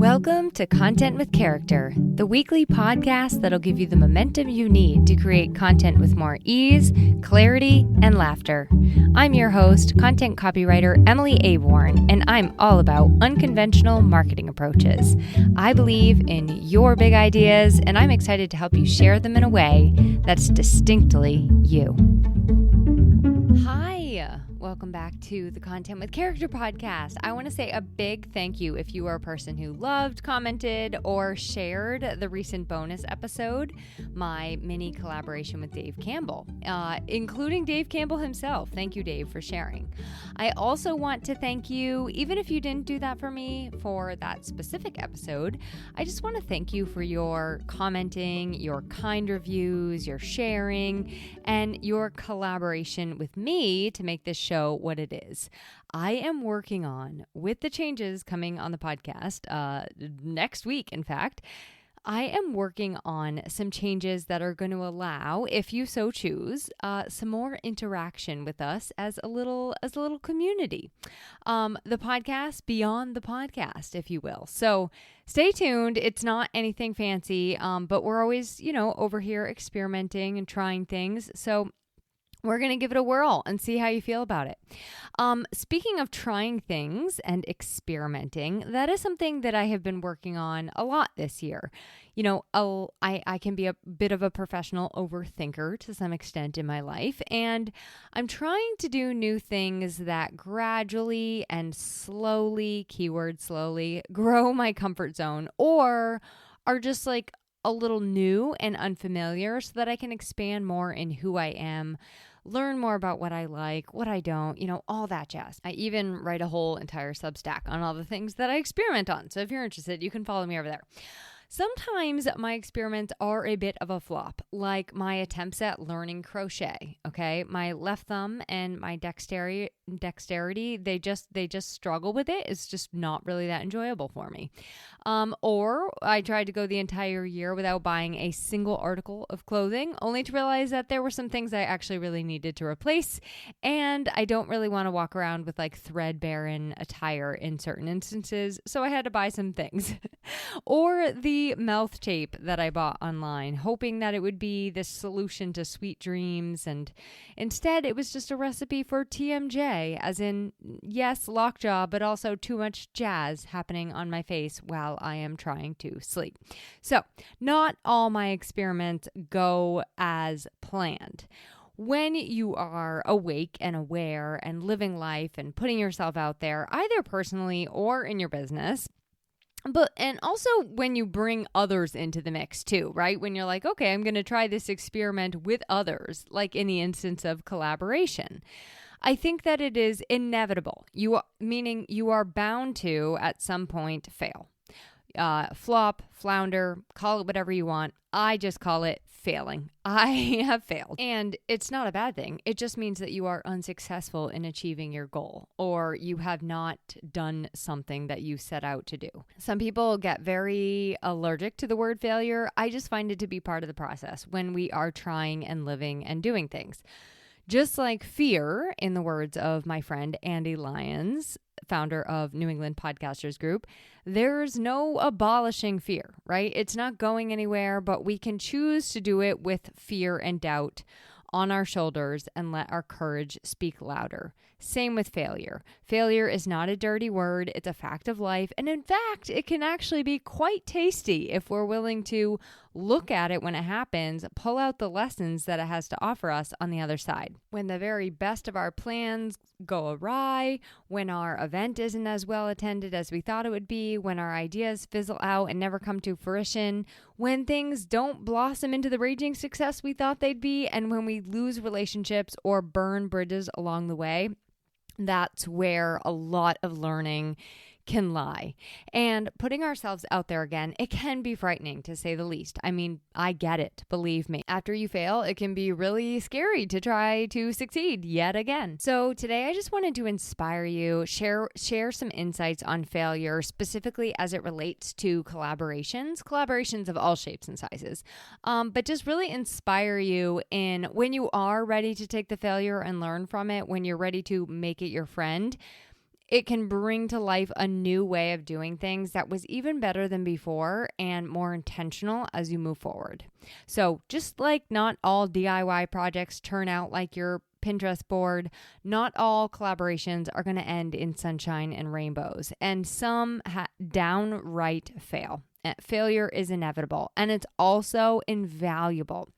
Welcome to Content with Character, the weekly podcast that'll give you the momentum you need to create content with more ease, clarity, and laughter. I'm your host, content copywriter Emily Aborn, and I'm all about unconventional marketing approaches. I believe in your big ideas, and I'm excited to help you share them in a way that's distinctly you. Hi. Welcome back to the Content with Character podcast. I want to say a big thank you if you are a person who loved, commented, or shared the recent bonus episode, my mini collaboration with Dave Campbell, including Dave Campbell himself. Thank you, Dave, for sharing. I also want to thank you, even if you didn't do that for me for that specific episode, I just want to thank you for your commenting, your kind reviews, your sharing, and your collaboration with me to make this show what it is. I am working on, with the changes coming on the podcast next week, in fact, I am working on some changes that are going to allow, if you so choose, some more interaction with us as a little community. The podcast beyond the podcast, if you will. So stay tuned. It's not anything fancy, but we're always, over here experimenting and trying things. So we're going to give it a whirl and see how you feel about it. Speaking of trying things and experimenting, that is something that I have been working on a lot this year. I can be a bit of a professional overthinker to some extent in my life, and I'm trying to do new things that gradually and slowly, keyword slowly, grow my comfort zone or are just like a little new and unfamiliar so that I can expand more in who I am, learn more about what I like, what I don't, all that jazz. I even write a whole entire Substack on all the things that I experiment on. So if you're interested, you can follow me over there. Sometimes my experiments are a bit of a flop, like my attempts at learning crochet, okay? My left thumb and my dexterity, they just struggle with it. It's just not really that enjoyable for me. Or I tried to go the entire year without buying a single article of clothing, only to realize that there were some things I actually really needed to replace, and I don't really want to walk around with like threadbare attire in certain instances, so I had to buy some things. Or the mouth tape that I bought online, hoping that it would be the solution to sweet dreams, and instead it was just a recipe for TMJ, as in, yes, lockjaw, but also too much jazz happening on my face while I am trying to sleep. So, not all my experiments go as planned. When you are awake and aware and living life and putting yourself out there, either personally or in your business, and also when you bring others into the mix too, right? When you're like, okay, I'm going to try this experiment with others, like in the instance of collaboration. I think that it is inevitable. Meaning you are bound to, at some point, fail. Flop, flounder, call it whatever you want. I just call it failing. I have failed. And it's not a bad thing. It just means that you are unsuccessful in achieving your goal, or you have not done something that you set out to do. Some people get very allergic to the word failure. I just find it to be part of the process when we are trying and living and doing things. Just like fear, in the words of my friend Andy Lyons, founder of New England Podcasters Group, there's no abolishing fear, right? It's not going anywhere, but we can choose to do it with fear and doubt on our shoulders and let our courage speak louder. Same with failure. Failure is not a dirty word. It's a fact of life. And in fact, it can actually be quite tasty if we're willing to look at it when it happens, pull out the lessons that it has to offer us on the other side. When the very best of our plans go awry, when our event isn't as well attended as we thought it would be, when our ideas fizzle out and never come to fruition, when things don't blossom into the raging success we thought they'd be, and when we lose relationships or burn bridges along the way, that's where a lot of learning can lie. And putting ourselves out there again, it can be frightening to say the least. I mean, I get it. Believe me. After you fail, it can be really scary to try to succeed yet again. So today I just wanted to inspire you, share some insights on failure, specifically as it relates to collaborations of all shapes and sizes. But just really inspire you in when you are ready to take the failure and learn from it, when you're ready to make it your friend. It can bring to life a new way of doing things that was even better than before and more intentional as you move forward. So just like not all DIY projects turn out like your Pinterest board, not all collaborations are going to end in sunshine and rainbows, and some downright fail. Failure is inevitable, and it's also invaluable.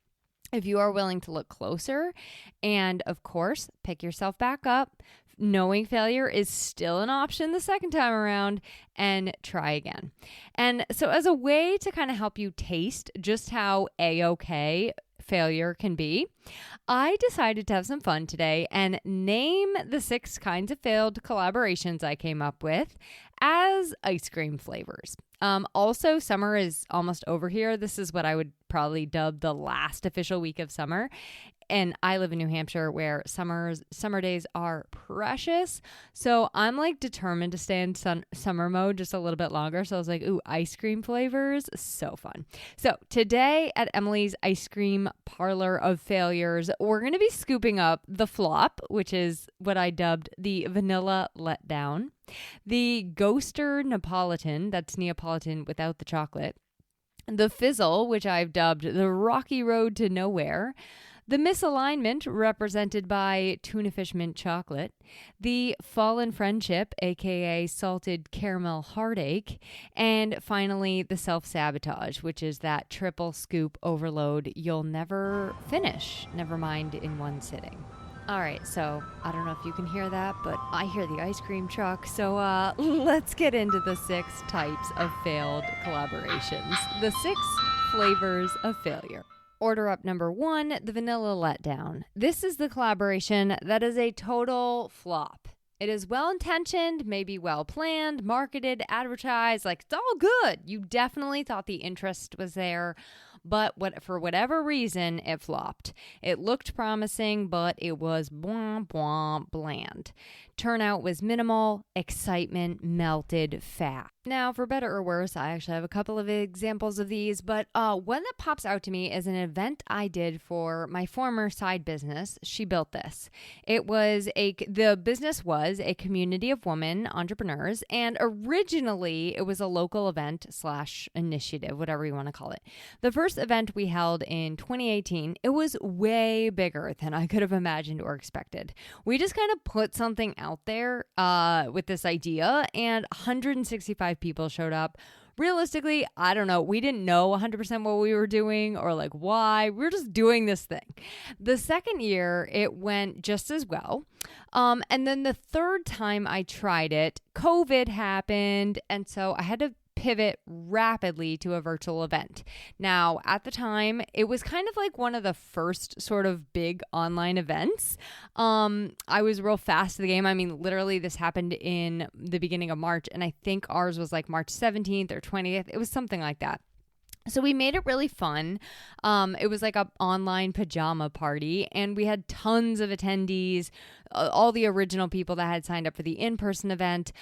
If you are willing to look closer and, of course, pick yourself back up, knowing failure is still an option the second time around, and try again. And so as a way to kind of help you taste just how A-okay failure can be, I decided to have some fun today and name the 6 kinds of failed collaborations I came up with as ice cream flavors. Also, summer is almost over here. This is what I would probably dub the last official week of summer. And I live in New Hampshire where summer days are precious. So I'm like determined to stay in summer mode just a little bit longer. So I was like, ooh, ice cream flavors. So fun. So today at Emily's Ice Cream Parlor of Failures, we're going to be scooping up the flop, which is what I dubbed the vanilla letdown, the ghoster Neapolitan, that's Neapolitan without the chocolate, the Fizzle, which I've dubbed the rocky road to nowhere, the misalignment, represented by Tunafish mint chocolate, the fallen friendship, aka salted caramel heartache, and finally the self-sabotage, which is that triple scoop overload you'll never finish, never mind in one sitting. All right, so I don't know if you can hear that, but I hear the ice cream truck. So let's get into the 6 types of failed collaborations, the 6 flavors of failure. Order up number 1, the vanilla letdown. This is the collaboration that is a total flop. It is well-intentioned, maybe well-planned, marketed, advertised, like it's all good. You definitely thought the interest was there, but for whatever reason, it flopped. It looked promising, but it was bland. Turnout was minimal, excitement melted fast. Now, for better or worse, I actually have a couple of examples of these, but one that pops out to me is an event I did for my former side business. She built this. The business was a community of women entrepreneurs, and originally it was a local event / initiative, whatever you want to call it. The first event we held in 2018, it was way bigger than I could have imagined or expected. We just kind of put something out there with this idea, and 165 people showed up. Realistically, I don't know. We didn't know 100% what we were doing or like why. We were just doing this thing. The second year, it went just as well. And then the third time I tried it, COVID happened. And so I had to pivot rapidly to a virtual event. Now, at the time, it was kind of like one of the first sort of big online events. I was real fast to the game. I mean, literally, this happened in the beginning of March, and I think ours was like March 17th or 20th. It was something like that. So we made it really fun. It was like an online pajama party, and we had tons of attendees, all the original people that had signed up for the in-person event.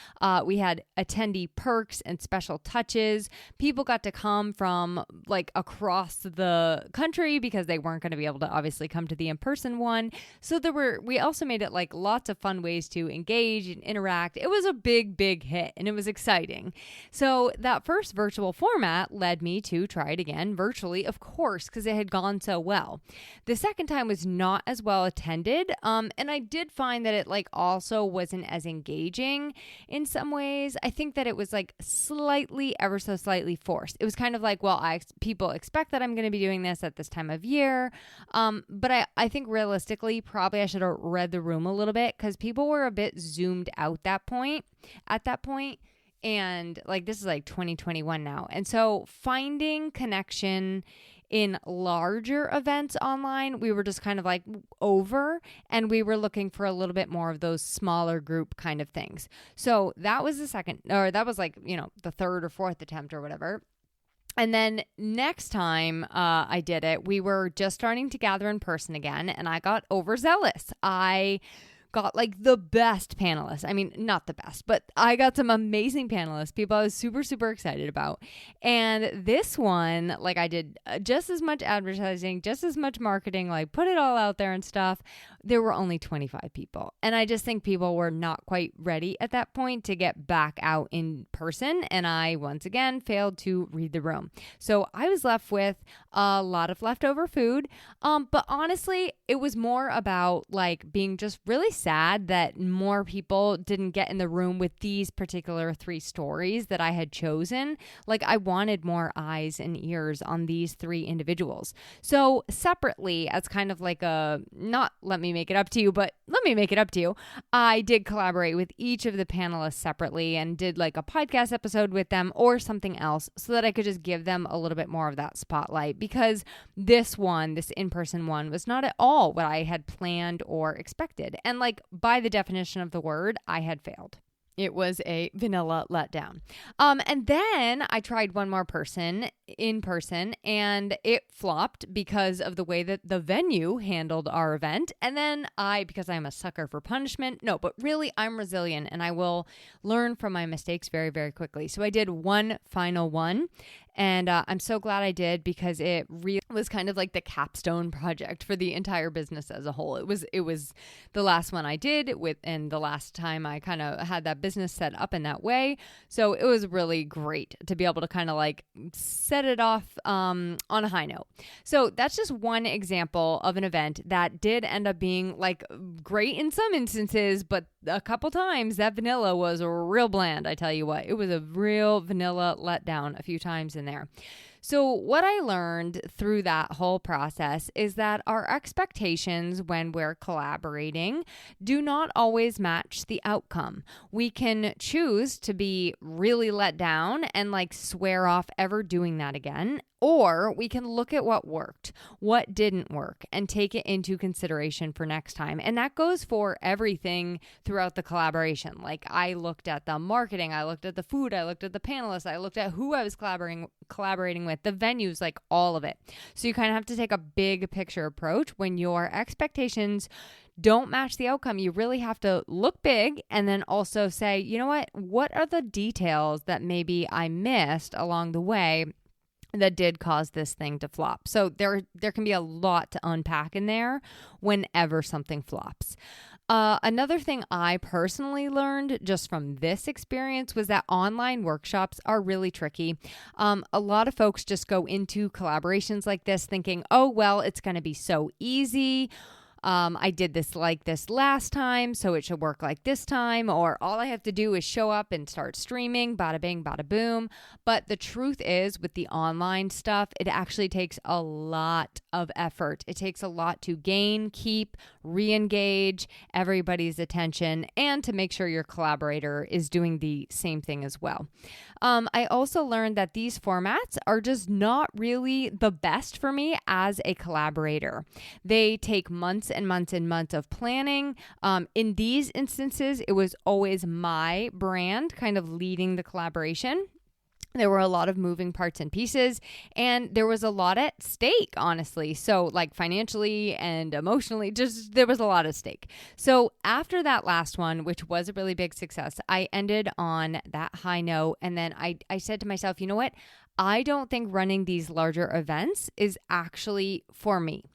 We had attendee perks and special touches. People got to come from like across the country because they weren't going to be able to obviously come to the in-person one. So we also made it like lots of fun ways to engage and interact. It was a big hit, and it was exciting. So that first virtual format led me to try it again virtually, of course, because it had gone so well. The second time was not as well attended, and I did find that it like also wasn't as engaging in some ways. I think that it was like ever so slightly forced. It was kind of like, well, people expect that I'm going to be doing this at this time of year, but I think realistically, probably I should have read the room a little bit because people were a bit zoomed out at that point. And like, this is like 2021 now. And so finding connection in larger events online, we were just kind of like over, and we were looking for a little bit more of those smaller group kind of things. So that was the third or fourth attempt or whatever. And then next time I did it, we were just starting to gather in person again, and I got overzealous. I got like the best panelists. I mean, not the best, but I got some amazing panelists, people I was super, super excited about. And this one, like I did just as much advertising, just as much marketing, like put it all out there and stuff. There were only 25 people. And I just think people were not quite ready at that point to get back out in person. And I, once again, failed to read the room. So I was left with a lot of leftover food. But honestly, it was more about like being just really sad that more people didn't get in the room with these particular 3 stories that I had chosen. Like I wanted more eyes and ears on these 3 individuals. So separately, as kind of like a, not let me make it up to you, but let me make it up to you, I did collaborate with each of the panelists separately and did like a podcast episode with them or something else so that I could just give them a little bit more of that spotlight, because this in-person one was not at all what I had planned or expected. And like by the definition of the word, I had failed. It was a vanilla letdown. And then I tried one more person in person and it flopped because of the way that the venue handled our event. And then because I'm a sucker for punishment, no, but really I'm resilient and I will learn from my mistakes very, very quickly. So I did one final one. And I'm so glad I did, because it really was kind of like the capstone project for the entire business as a whole. It was the last one I did and the last time I kind of had that business set up in that way. So it was really great to be able to kind of like set it off on a high note. So that's just one example of an event that did end up being like great in some instances, but a couple times that vanilla was real bland. I tell you what, it was a real vanilla letdown a few times in there. So what I learned through that whole process is that our expectations when we're collaborating do not always match the outcome. We can choose to be really let down and like swear off ever doing that again. Or we can look at what worked, what didn't work, and take it into consideration for next time. And that goes for everything throughout the collaboration. Like I looked at the marketing, I looked at the food, I looked at the panelists, I looked at who I was collaborating with, the venues, like all of it. So you kind of have to take a big picture approach when your expectations don't match the outcome. You really have to look big and then also say, you know what are the details that maybe I missed along the way that did cause this thing to flop? So there can be a lot to unpack in there whenever something flops. Another thing I personally learned just from this experience was that online workshops are really tricky. A lot of folks just go into collaborations like this thinking, oh, well, it's going to be so easy. I did this like this last time, so it should work like this time, or all I have to do is show up and start streaming, bada bing, bada boom. But the truth is, with the online stuff, it actually takes a lot of effort. It takes a lot to gain, keep, re-engage everybody's attention, and to make sure your collaborator is doing the same thing as well. I also learned that these formats are just not really the best for me as a collaborator. They take months and months and months of planning. In these instances, it was always my brand kind of leading the collaboration. There were a lot of moving parts and pieces, and there was a lot at stake, honestly. So like financially and emotionally, just there was a lot at stake. So after that last one, which was a really big success, I ended on that high note. And then I said to myself, you know what? I don't think running these larger events is actually for me.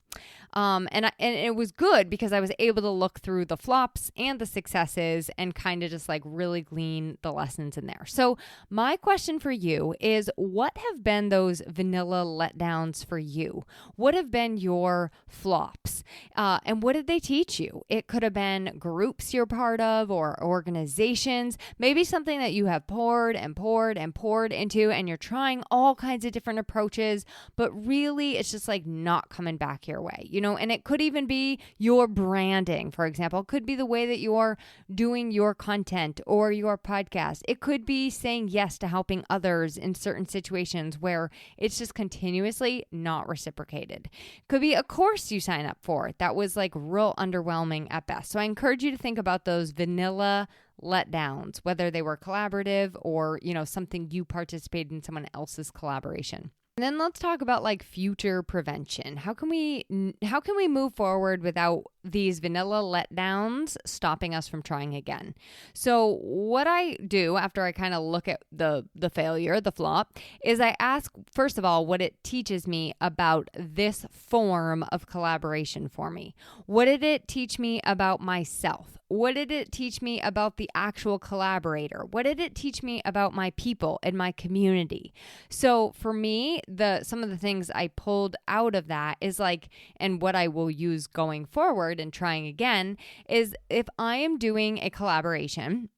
And it was good because I was able to look through the flops and the successes and kind of just like really glean the lessons in there. So my question for you is, what have been those vanilla letdowns for you? What have been your flops? And what did they teach you? It could have been groups you're part of or organizations, maybe something that you have poured and poured and poured into, and you're trying all kinds of different approaches, but really it's just like not coming back your way, and it could even be your branding, for example. It could be the way that you're doing your content or your podcast. It could be saying yes to helping others in certain situations where it's just continuously not reciprocated. It could be a course you sign up for that was like real underwhelming at best. So I encourage you to think about those vanilla letdowns, whether they were collaborative or, something you participated in someone else's collaboration. And then let's talk about like future prevention. How can we move forward without these vanilla letdowns stopping us from trying again? So what I do after I kind of look at the failure, the flop, is I ask, first of all, what it teaches me about this form of collaboration for me. What did it teach me about myself? What did it teach me about the actual collaborator? What did it teach me about my people and my community? So for me, some of the things I pulled out of that is like, and what I will use going forward and trying again, is if I am doing a collaboration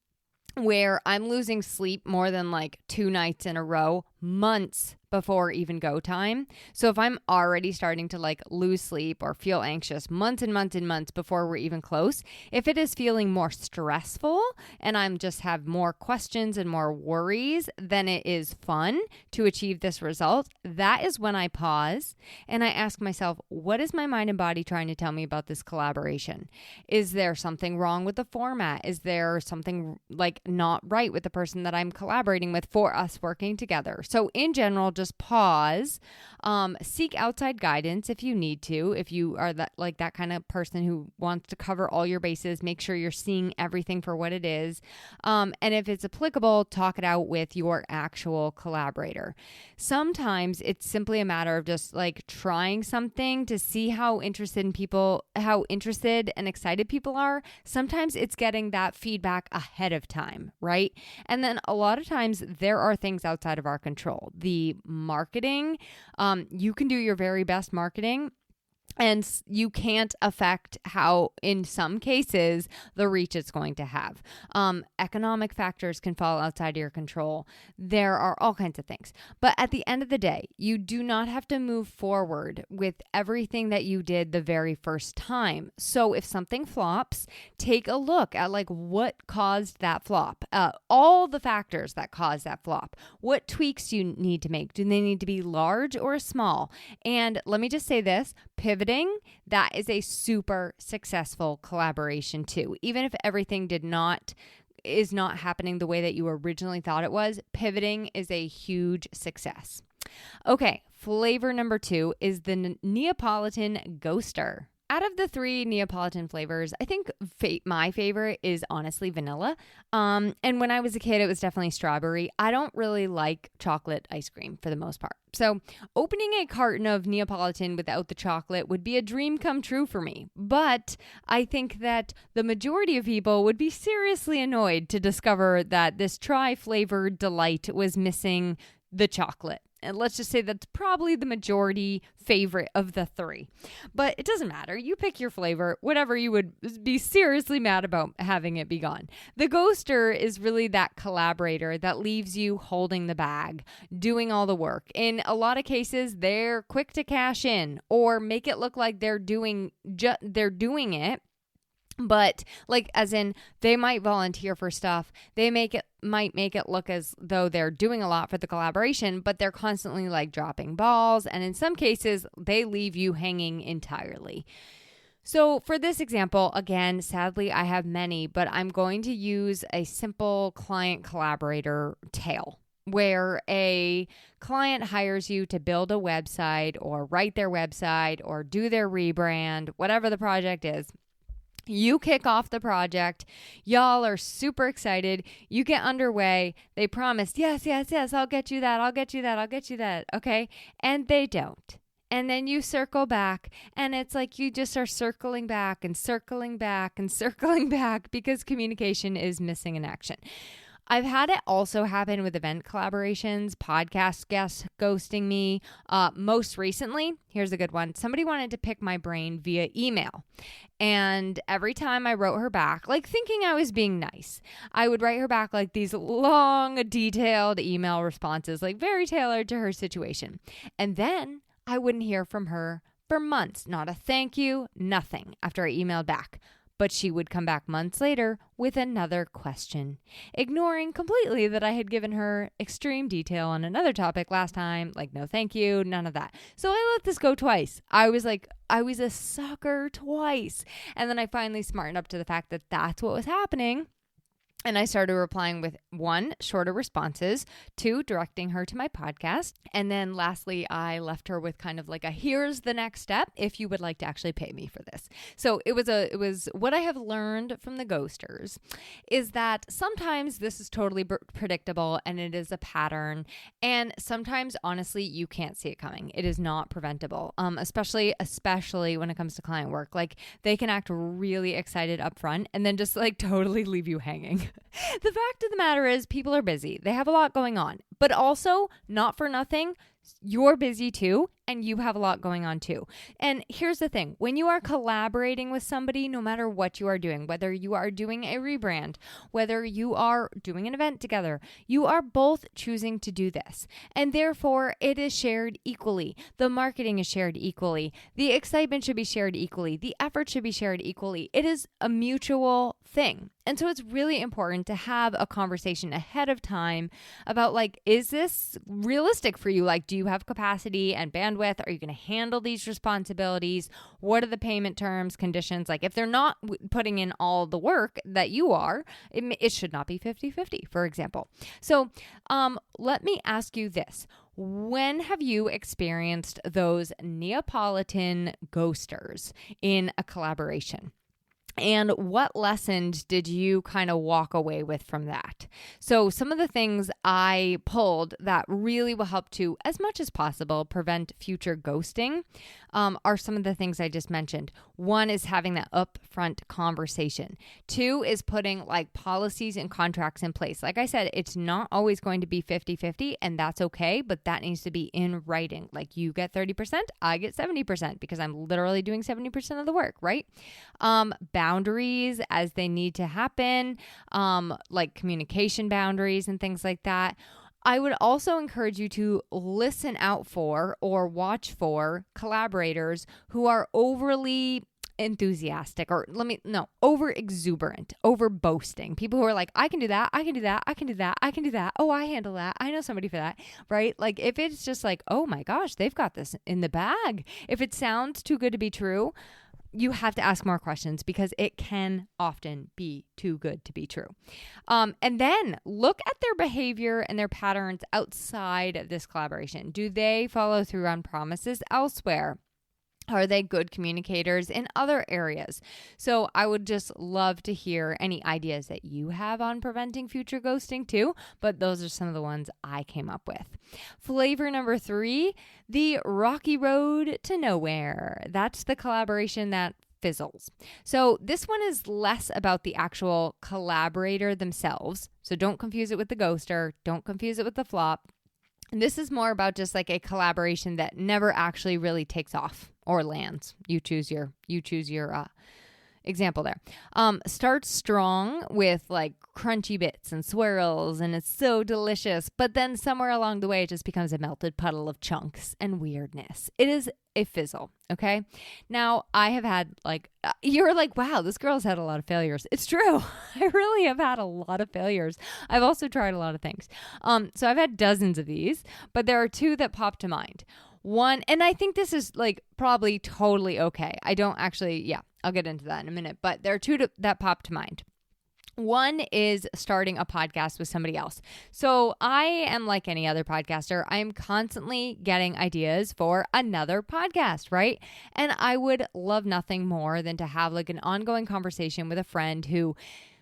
where I'm losing sleep more than like 2 nights in a row, months before even go time. So if I'm already starting to like lose sleep or feel anxious months and months and months before we're even close, if it is feeling more stressful and I'm just have more questions and more worries than it is fun to achieve this result, that is when I pause and I ask myself, what is my mind and body trying to tell me about this collaboration? Is there something wrong with the format? Is there something like not right with the person that I'm collaborating with for us working together? So in general, just pause, seek outside guidance if you need to. If you are that kind of person who wants to cover all your bases, make sure you're seeing everything for what it is. And if it's applicable, talk it out with your actual collaborator. Sometimes it's simply a matter of just like trying something to see how interested and excited people are. Sometimes it's getting that feedback ahead of time, right? And then a lot of times there are things outside of our control. The marketing, you can do your very best marketing, and you can't affect how, in some cases, the reach it's going to have. Economic factors can fall outside of your control. There are all kinds of things. But at the end of the day, you do not have to move forward with everything that you did the very first time. So if something flops, take a look at like what caused that flop, all the factors that caused that flop. What tweaks you need to make? Do they need to be large or small? And let me just say this, pivoting, that is a super successful collaboration too. Even if everything is not happening the way that you originally thought it was, pivoting is a huge success. Okay, flavor number 2 is the Neopolitan Ghoster. Out of the 3 Neapolitan flavors, I think my favorite is honestly vanilla. And when I was a kid, it was definitely strawberry. I don't really like chocolate ice cream for the most part. So opening a carton of Neapolitan without the chocolate would be a dream come true for me. But I think that the majority of people would be seriously annoyed to discover that this tri-flavored delight was missing the chocolate. And let's just say that's probably the majority favorite of the 3. But it doesn't matter. You pick your flavor, whatever you would be seriously mad about having it be gone. The ghoster is really that collaborator that leaves you holding the bag, doing all the work. In a lot of cases, they're quick to cash in or make it look like they're doing it. But like, as in, they might volunteer for stuff. They might make it look as though they're doing a lot for the collaboration, but they're constantly like dropping balls. And in some cases, they leave you hanging entirely. So for this example, again, sadly, I have many, but I'm going to use a simple client collaborator tale, where a client hires you to build a website or write their website or do their rebrand, whatever the project is. You kick off the project. Y'all are super excited. You get underway. They promise, yes, I'll get you that. Okay. And they don't. And then you circle back, and it's like you just are circling back and circling back and circling back because communication is missing in action. I've had it also happen with event collaborations, podcast guests ghosting me. Most recently, here's a good one. Somebody wanted to pick my brain via email. And every time I wrote her back, like thinking I was being nice, I would write her back like these long, detailed email responses, like very tailored to her situation. And then I wouldn't hear from her for months. Not a thank you, nothing after I emailed back. But she would come back months later with another question, ignoring completely that I had given her extreme detail on another topic last time, like no thank you, none of that. So I let this go twice. I was a sucker twice. And then I finally smartened up to the fact that that's what was happening. And I started replying with 1, shorter responses, 2, directing her to my podcast. And then lastly, I left her with kind of like a here's the next step if you would like to actually pay me for this. So it was what I have learned from the ghosters is that sometimes this is totally predictable and it is a pattern. And sometimes, honestly, you can't see it coming. It is not preventable, especially when it comes to client work. Like they can act really excited up front and then just like totally leave you hanging. The fact of the matter is people are busy. They have a lot going on, but also not for nothing. You're busy too, and you have a lot going on too. And here's the thing. When you are collaborating with somebody, no matter what you are doing, whether you are doing a rebrand, whether you are doing an event together, you are both choosing to do this. And therefore, it is shared equally. The marketing is shared equally. The excitement should be shared equally. The effort should be shared equally. It is a mutual thing. And so it's really important to have a conversation ahead of time about like, is this realistic for you? Like, do you have capacity and bandwidth? Are you going to handle these responsibilities? What are the payment terms, conditions? Like if they're not putting in all the work that you are, it should not be 50-50, for example. So let me ask you this. When have you experienced those Neopolitan ghosters in a collaboration? And what lessons did you kind of walk away with from that? So some of the things I pulled that really will help to, as much as possible, prevent future ghosting are some of the things I just mentioned. 1 is having that upfront conversation. 2 is putting like policies and contracts in place. Like I said, it's not always going to be 50-50 and that's okay, but that needs to be in writing. Like you get 30%, I get 70% because I'm literally doing 70% of the work, right? Boundaries as they need to happen, like communication boundaries and things like that. I would also encourage you to listen out for or watch for collaborators who are overly enthusiastic over exuberant, over boasting. People who are like, I can do that. I can do that. I can do that. I can do that. Oh, I handle that. I know somebody for that. Right? Like if it's just like, oh my gosh, they've got this in the bag. If it sounds too good to be true, you have to ask more questions because it can often be too good to be true. And then look at their behavior and their patterns outside of this collaboration. Do they follow through on promises elsewhere? Are they good communicators in other areas? So I would just love to hear any ideas that you have on preventing future ghosting too, but those are some of the ones I came up with. Flavor number 3, the rocky road to nowhere. That's the collaboration that fizzles. So this one is less about the actual collaborator themselves. So don't confuse it with the ghoster. Don't confuse it with the flop. And this is more about just like a collaboration that never actually really takes off or lands. You choose your example there. Starts strong with like crunchy bits and swirls and it's so delicious, but then somewhere along the way it just becomes a melted puddle of chunks and weirdness. It is a fizzle, okay? Now I have had like, you're like, wow, this girl's had a lot of failures. It's true. I really have had a lot of failures. I've also tried a lot of things. So I've had dozens of these, but there are 2 that pop to mind. One, and I think this is like probably totally okay. I don't actually, I'll get into that in a minute, but there are 2 that pop to mind. One is starting a podcast with somebody else. So I am like any other podcaster. I am constantly getting ideas for another podcast, right? And I would love nothing more than to have like an ongoing conversation with a friend who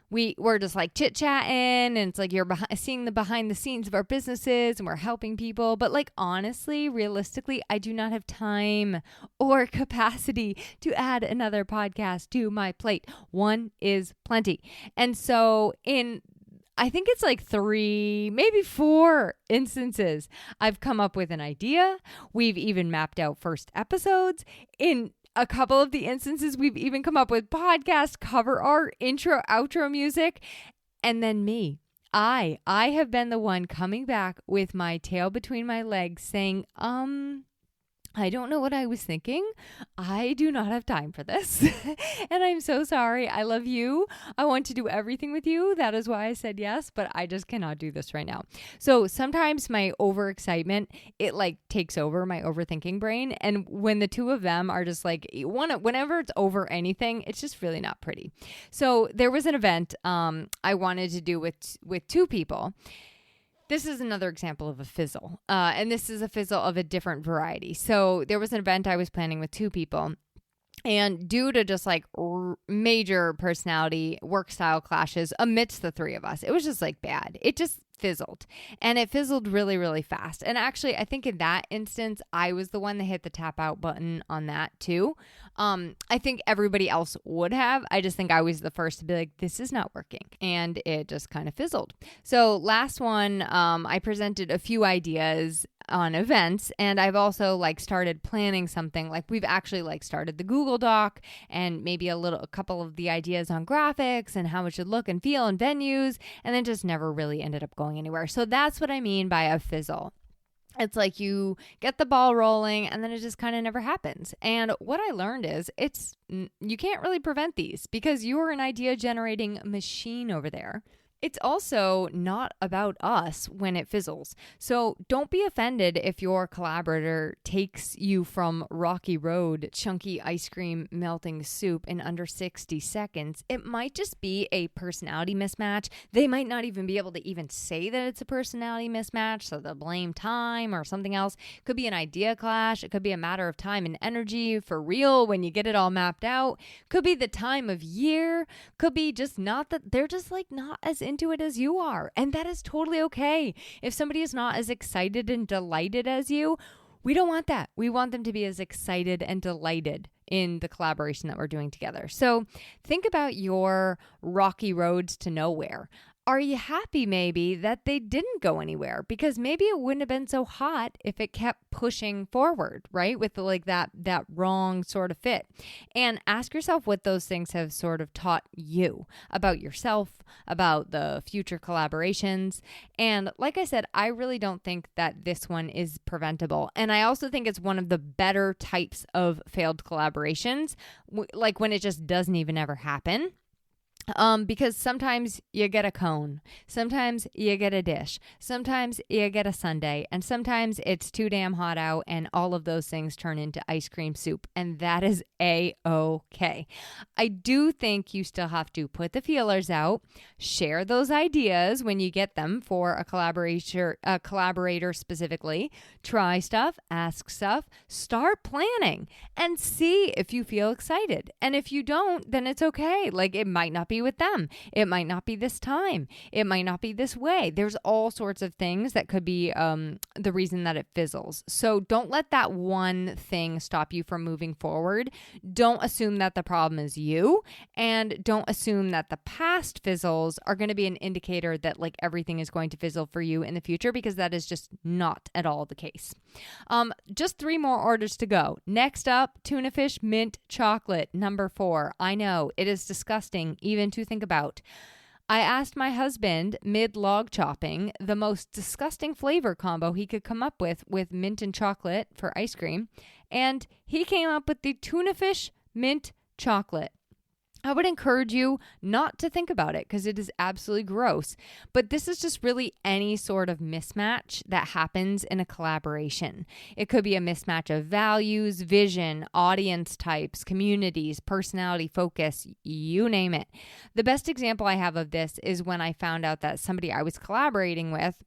we're just like chit-chatting and it's like you're seeing the behind the scenes of our businesses and we're helping people. But like honestly, realistically, I do not have time or capacity to add another podcast to my plate. 1 is plenty. And so I think it's like 3, maybe 4 instances I've come up with an idea. We've even mapped out first episodes. In a couple of the instances, we've even come up with podcast cover art, intro, outro music, and then me. I have been the one coming back with my tail between my legs saying, I don't know what I was thinking. I do not have time for this. And I'm so sorry. I love you. I want to do everything with you. That is why I said yes, but I just cannot do this right now. So sometimes my overexcitement, it like takes over my overthinking brain. And when the two of them are just like, whenever it's over anything, it's just really not pretty. So there was an event I wanted to do with two people. This is another example of a fizzle, and this is a fizzle of a different variety. So there was an event I was planning with two people, and due to just like major personality work style clashes amidst the three of us, it was just like bad. It just fizzled, and it fizzled really, really fast. And actually, I think in that instance, I was the one that hit the tap out button on that too. I think everybody else would have. I just think I was the first to be like, this is not working. And it just kind of fizzled. So last one, I presented a few ideas on events, and I've also like started planning something. Like we've actually like started the Google Doc and maybe a couple of the ideas on graphics and how it should look and feel and venues, and then just never really ended up going anywhere. So that's what I mean by a fizzle. It's like you get the ball rolling and then it just kind of never happens. And what I learned is you can't really prevent these because you're an idea generating machine over there. It's also not about us when it fizzles. So don't be offended if your collaborator takes you from rocky road, chunky ice cream melting soup in under 60 seconds. It might just be a personality mismatch. They might not even be able to even say that it's a personality mismatch, so they'll blame time or something else. It could be an idea clash. It could be a matter of time and energy for real when you get it all mapped out. Could be the time of year. Could be just not that they're just like not as into it as you are. And that is totally okay. If somebody is not as excited and delighted as you, we don't want that. We want them to be as excited and delighted in the collaboration that we're doing together. So think about your rocky roads to nowhere. Are you happy maybe that they didn't go anywhere? Because maybe it wouldn't have been so hot if it kept pushing forward, right? With that wrong sort of fit. And ask yourself what those things have sort of taught you about yourself, about the future collaborations. And like I said, I really don't think that this one is preventable. And I also think it's one of the better types of failed collaborations, like when it just doesn't even ever happen. Because sometimes you get a cone, sometimes you get a dish, sometimes you get a sundae, and sometimes it's too damn hot out and all of those things turn into ice cream soup, and that is A-okay. I do think you still have to put the feelers out, share those ideas when you get them for a collaborator specifically, try stuff, ask stuff, start planning, and see if you feel excited. And if you don't, then it's okay. Like it might not be with them. It might not be this time. It might not be this way. There's all sorts of things that could be the reason that it fizzles. So don't let that one thing stop you from moving forward. Don't assume that the problem is you, and don't assume that the past fizzles are going to be an indicator that like everything is going to fizzle for you in the future, because that is just not at all the case. Just 3 more orders to go. Next up, Tunafish mint chocolate, number 4. I know it is disgusting even to think about. I asked my husband mid-log chopping the most disgusting flavor combo he could come up with mint and chocolate for ice cream, and he came up with the Tunafish mint chocolate. I would encourage you not to think about it because it is absolutely gross. But this is just really any sort of mismatch that happens in a collaboration. It could be a mismatch of values, vision, audience types, communities, personality, focus, you name it. The best example I have of this is when I found out that somebody I was collaborating with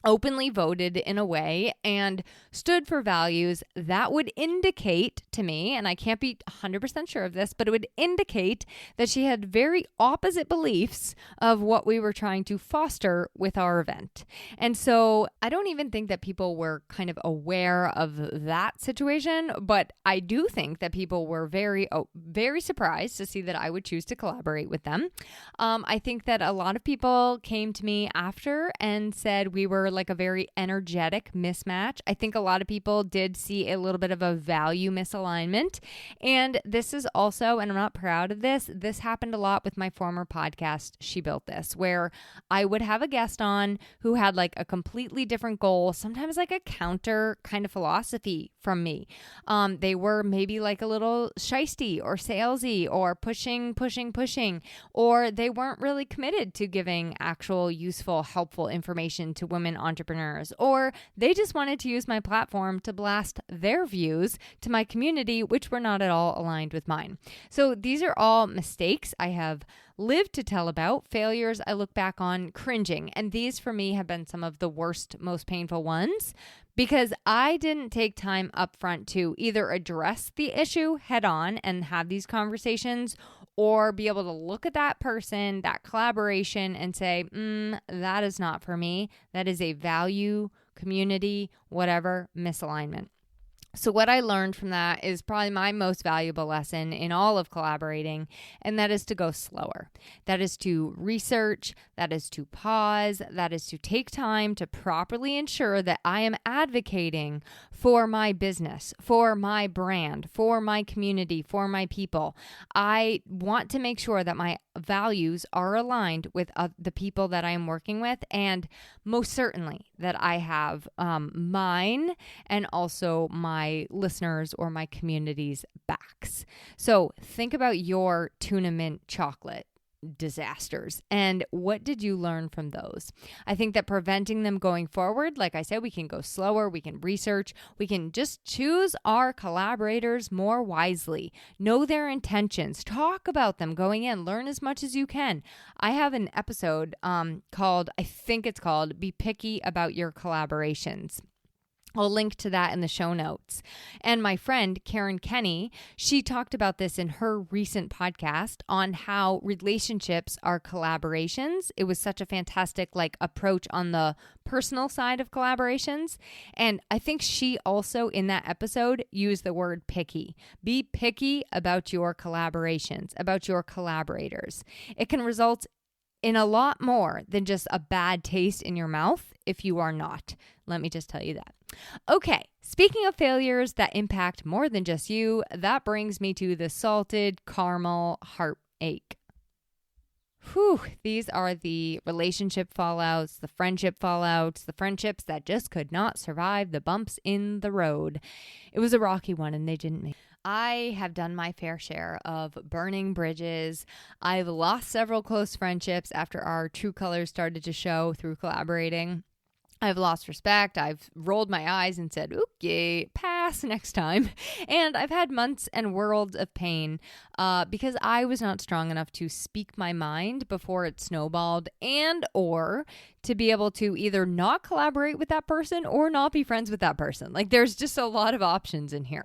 openly voted in a way and stood for values that would indicate to me, and I can't be 100% sure of this, but it would indicate that she had very opposite beliefs of what we were trying to foster with our event. And so I don't even think that people were kind of aware of that situation, but I do think that people were very, very surprised to see that I would choose to collaborate with them. I think that a lot of people came to me after and said we were were like a very energetic mismatch. I think a lot of people did see a little bit of a value misalignment. And this is also, and I'm not proud of this happened a lot with my former podcast, She Built This, where I would have a guest on who had like a completely different goal, sometimes like a counter kind of philosophy from me. They were maybe like a little shisty or salesy or pushing, or they weren't really committed to giving actual useful, helpful information to women entrepreneurs, or they just wanted to use my platform to blast their views to my community, which were not at all aligned with mine. So these are all mistakes I have lived to tell about, failures I look back on cringing. And these for me have been some of the worst, most painful ones because I didn't take time up front to either address the issue head on and have these conversations, or be able to look at that person, that collaboration, and say, that is not for me. That is a value, community, whatever, misalignment. So what I learned from that is probably my most valuable lesson in all of collaborating, and that is to go slower. That is to research, that is to pause, that is to take time to properly ensure that I am advocating for my business, for my brand, for my community, for my people. I want to make sure that my values are aligned with the people that I am working with, and most certainly that I have mine and also my listeners or my community's backs. So think about your tuna mint chocolate disasters and what did you learn from those? I think that preventing them going forward, like I said, we can go slower, we can research, we can just choose our collaborators more wisely, know their intentions, talk about them going in, learn as much as you can. I have an episode called Be Picky About Your Collaborations. I'll link to that in the show notes. And my friend, Karen Kenny, she talked about this in her recent podcast on how relationships are collaborations. It was such a fantastic approach on the personal side of collaborations. And I think she also in that episode used the word picky. Be picky about your collaborations, about your collaborators. It can result in a lot more than just a bad taste in your mouth if you are not. Let me just tell you that. Okay, speaking of failures that impact more than just you, that brings me to the salted caramel heartache. Whew, these are the relationship fallouts, the friendship fallouts, the friendships that just could not survive the bumps in the road. It was a rocky one and they didn't make it. I have done my fair share of burning bridges. I've lost several close friendships after our true colors started to show through collaborating. I've lost respect. I've rolled my eyes and said, okay, pass next time. And I've had months and worlds of pain because I was not strong enough to speak my mind before it snowballed and or to be able to either not collaborate with that person or not be friends with that person. There's just a lot of options in here.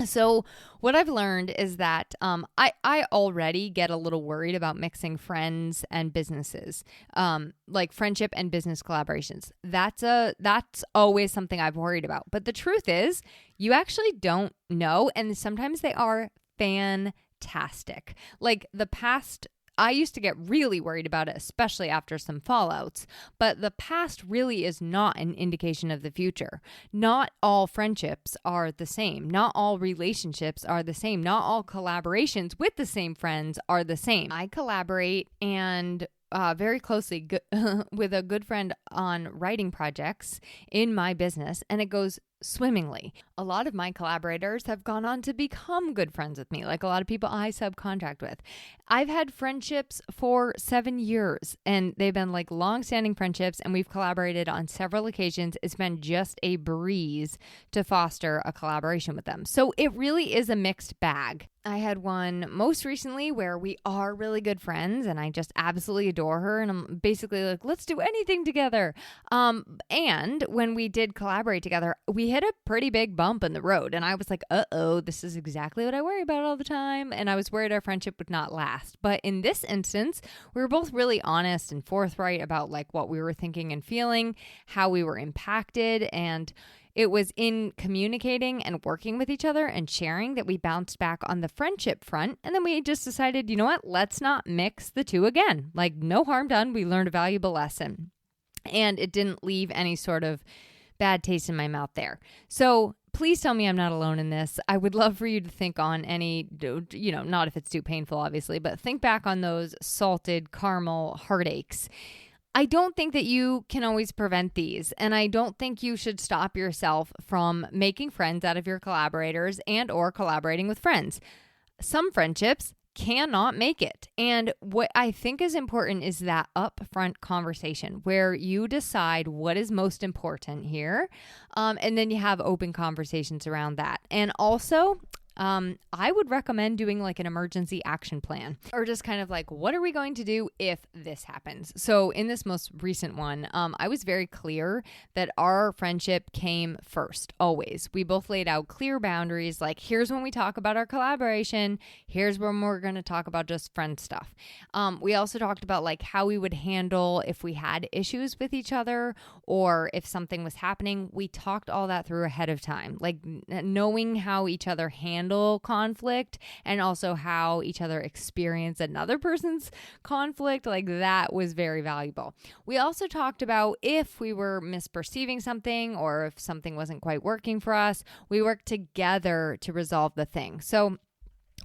So what I've learned is that I already get a little worried about mixing friends and businesses, like friendship and business collaborations. That's always something I've worried about. But the truth is, you actually don't know, and sometimes they are fantastic. I used to get really worried about it, especially after some fallouts, but the past really is not an indication of the future. Not all friendships are the same. Not all relationships are the same. Not all collaborations with the same friends are the same. I collaborate and very closely with a good friend on writing projects in my business, and it goes swimmingly. A lot of my collaborators have gone on to become good friends with me, like a lot of people I subcontract with. I've had friendships for 7 years, and they've been long-standing friendships, and we've collaborated on several occasions. It's been just a breeze to foster a collaboration with them. So it really is a mixed bag. I had one most recently where we are really good friends and I just absolutely adore her. And I'm basically like, let's do anything together. And when we did collaborate together, we hit a pretty big bump in the road. And I was like, uh-oh, this is exactly what I worry about all the time. And I was worried our friendship would not last. But in this instance, we were both really honest and forthright about what we were thinking and feeling, how we were impacted, and it was in communicating and working with each other and sharing that we bounced back on the friendship front. And then we just decided, you know what? Let's not mix the two again. No harm done. We learned a valuable lesson. and it didn't leave any sort of bad taste in my mouth there. So please tell me I'm not alone in this. I would love for you to think on any, not if it's too painful, obviously, but think back on those salted caramel heartaches. I don't think that you can always prevent these, and I don't think you should stop yourself from making friends out of your collaborators and or collaborating with friends. Some friendships cannot make it. And what I think is important is that upfront conversation where you decide what is most important here. And then you have open conversations around that. And also, I would recommend doing like an emergency action plan, or just kind of like, what are we going to do if this happens? So in this most recent one, I was very clear that our friendship came first, always. We both laid out clear boundaries, like here's when we talk about our collaboration, here's when we're going to talk about just friend stuff. We also talked about like how we would handle if we had issues with each other or if something was happening. We talked all that through ahead of time, like knowing how each other handle conflict and also how each other experience another person's conflict. Like that was very valuable. We also talked about if we were misperceiving something or if something wasn't quite working for us, we worked together to resolve the thing. So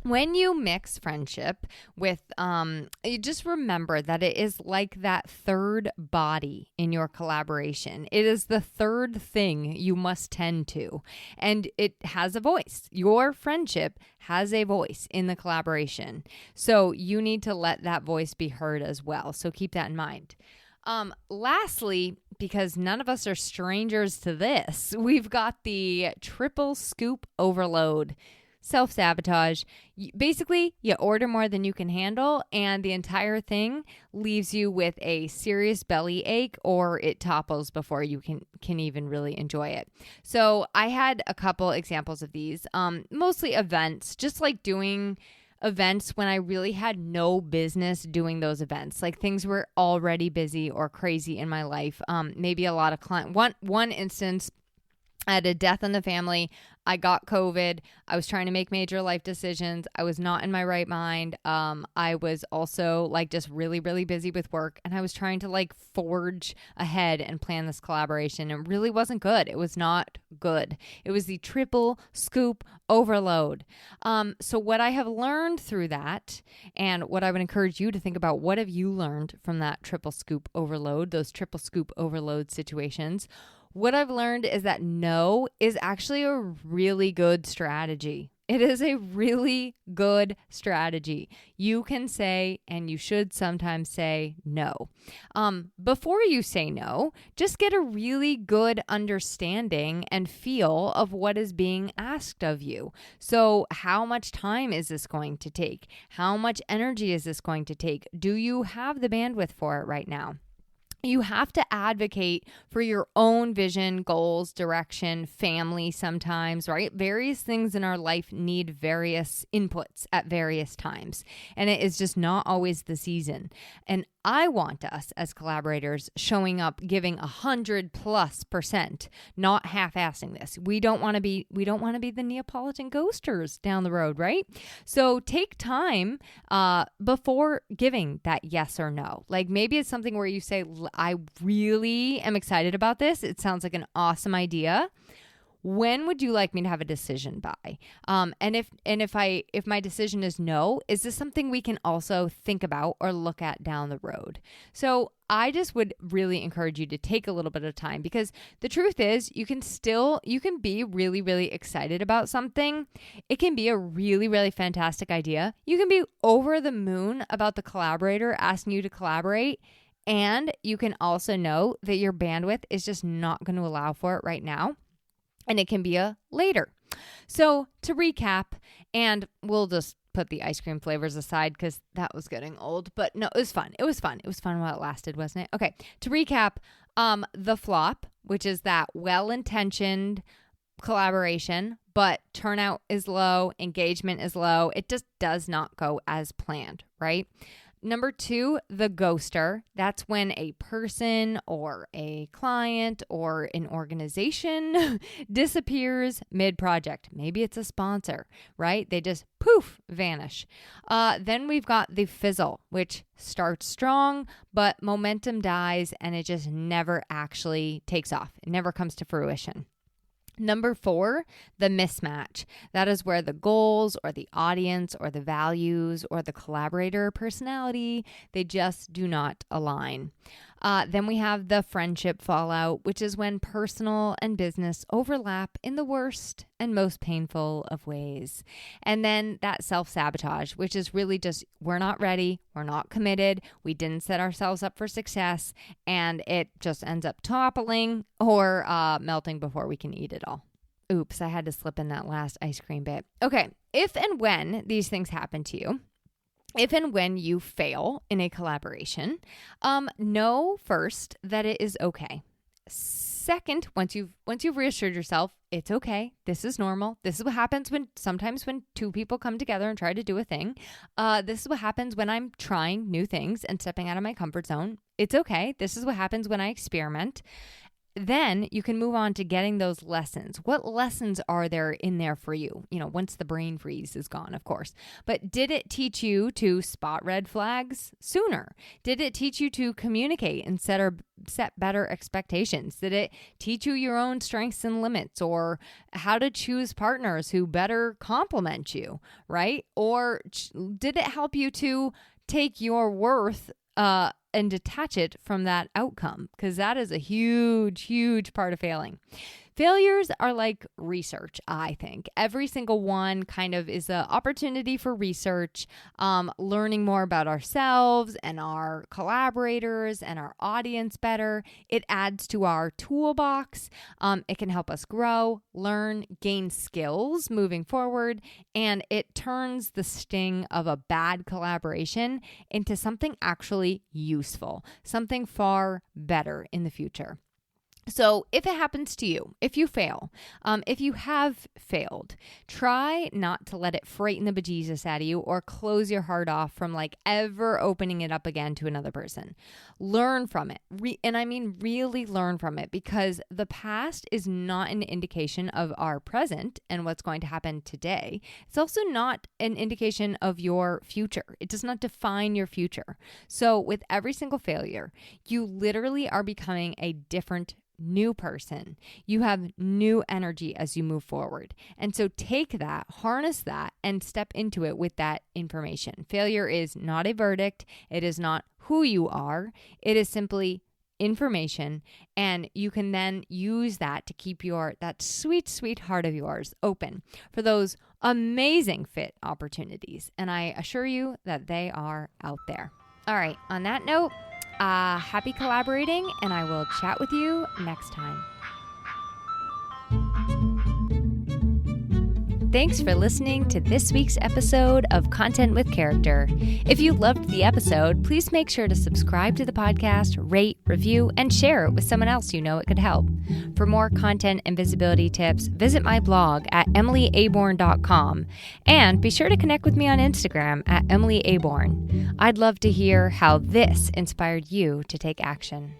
when you mix friendship with, you just remember that it is like that third body in your collaboration. It is the third thing you must tend to, and it has a voice. Your friendship has a voice in the collaboration. So you need to let that voice be heard as well. So keep that in mind. Lastly, because none of us are strangers to this, we've got the triple scoop overload. Self-sabotage. Basically, you order more than you can handle, and the entire thing leaves you with a serious belly ache, or it topples before you can even really enjoy it. So I had a couple examples of these, mostly events, just like doing events when I really had no business doing those events. Like things were already busy or crazy in my life. Maybe a lot of one instance, I had a death in the family. I got COVID. I was trying to make major life decisions. I was not in my right mind. I was also like just really, really busy with work, and I was trying to like forge ahead and plan this collaboration. It really wasn't good. It was not good. It was the triple scoop overload. So what I have learned through that, and what I would encourage you to think about, what have you learned from that triple scoop overload, those triple scoop overload situations? What I've learned is that no is actually a really good strategy. It is a really good strategy. You can say, and you should sometimes say no. Before you say no, just get a really good understanding and feel of what is being asked of you. So how much time is this going to take? How much energy is this going to take? Do you have the bandwidth for it right now? You have to advocate for your own vision, goals, direction, family sometimes, right? Various things in our life need various inputs at various times. And it is just not always the season. And I want us as collaborators showing up, giving 100+%, not half-assing this. We don't want to be the Neopolitan ghosters down the road, right? So take time before giving that yes or no. Like maybe it's something where you say, I really am excited about this. It sounds like an awesome idea. When would you like me to have a decision by? And if my decision is no, is this something we can also think about or look at down the road? So I just would really encourage you to take a little bit of time, because the truth is you can be really, really excited about something. It can be a really, really fantastic idea. You can be over the moon about the collaborator asking you to collaborate. And you can also know that your bandwidth is just not going to allow for it right now. And it can be a later. So to recap, and we'll just put the ice cream flavors aside because that was getting old. But no, it was fun. It was fun. It was fun while it lasted, wasn't it? Okay, to recap, the flop, which is that well-intentioned collaboration, but turnout is low, engagement is low. It just does not go as planned, right? Number 2, the ghoster. That's when a person or a client or an organization disappears mid-project. Maybe it's a sponsor, right? They just poof, vanish. Then we've got the fizzle, which starts strong, but momentum dies and it just never actually takes off. It never comes to fruition. Number 4, the mismatch. That is where the goals or the audience or the values or the collaborator personality, they just do not align. Then we have the friendship fallout, which is when personal and business overlap in the worst and most painful of ways. And then that self-sabotage, which is really just we're not ready, we're not committed, we didn't set ourselves up for success, and it just ends up toppling or melting before we can eat it all. Oops, I had to slip in that last ice cream bit. Okay, if and when these things happen to you, if and when you fail in a collaboration, know first that it is okay. Second, once you've reassured yourself, it's okay. This is normal. This is what happens sometimes when two people come together and try to do a thing. This is what happens when I'm trying new things and stepping out of my comfort zone. It's okay. This is what happens when I experiment. Then you can move on to getting those lessons. What lessons are there in there for you? Once the brain freeze is gone, of course. But did it teach you to spot red flags sooner? Did it teach you to communicate and set better expectations? Did it teach you your own strengths and limits, or how to choose partners who better complement you, right? Or did it help you to take your worth and detach it from that outcome? Because that is a huge, huge part of failing. Failures are like research, I think. Every single one kind of is an opportunity for research, learning more about ourselves and our collaborators and our audience better. It adds to our toolbox. It can help us grow, learn, gain skills moving forward, and it turns the sting of a bad collaboration into something actually useful, something far better in the future. So if it happens to you, if you fail, if you have failed, try not to let it frighten the bejesus out of you or close your heart off from ever opening it up again to another person. Learn from it. And I mean really learn from it, because the past is not an indication of our present and what's going to happen today. It's also not an indication of your future. It does not define your future. So with every single failure, you literally are becoming a different new person. You have new energy as you move forward. And so take that, harness that, and step into it with that information. Failure is not a verdict. It is not who you are. It is simply information. And you can then use that to keep that sweet, sweet heart of yours open for those amazing fit opportunities. And I assure you that they are out there. All right. On that note, happy collaborating, and I will chat with you next time. Thanks for listening to this week's episode of Content with Character. If you loved the episode, please make sure to subscribe to the podcast, rate, review, and share it with someone else you know it could help. For more content and visibility tips, visit my blog at emilyaborn.com, and be sure to connect with me on Instagram at emilyaborn. I'd love to hear how this inspired you to take action.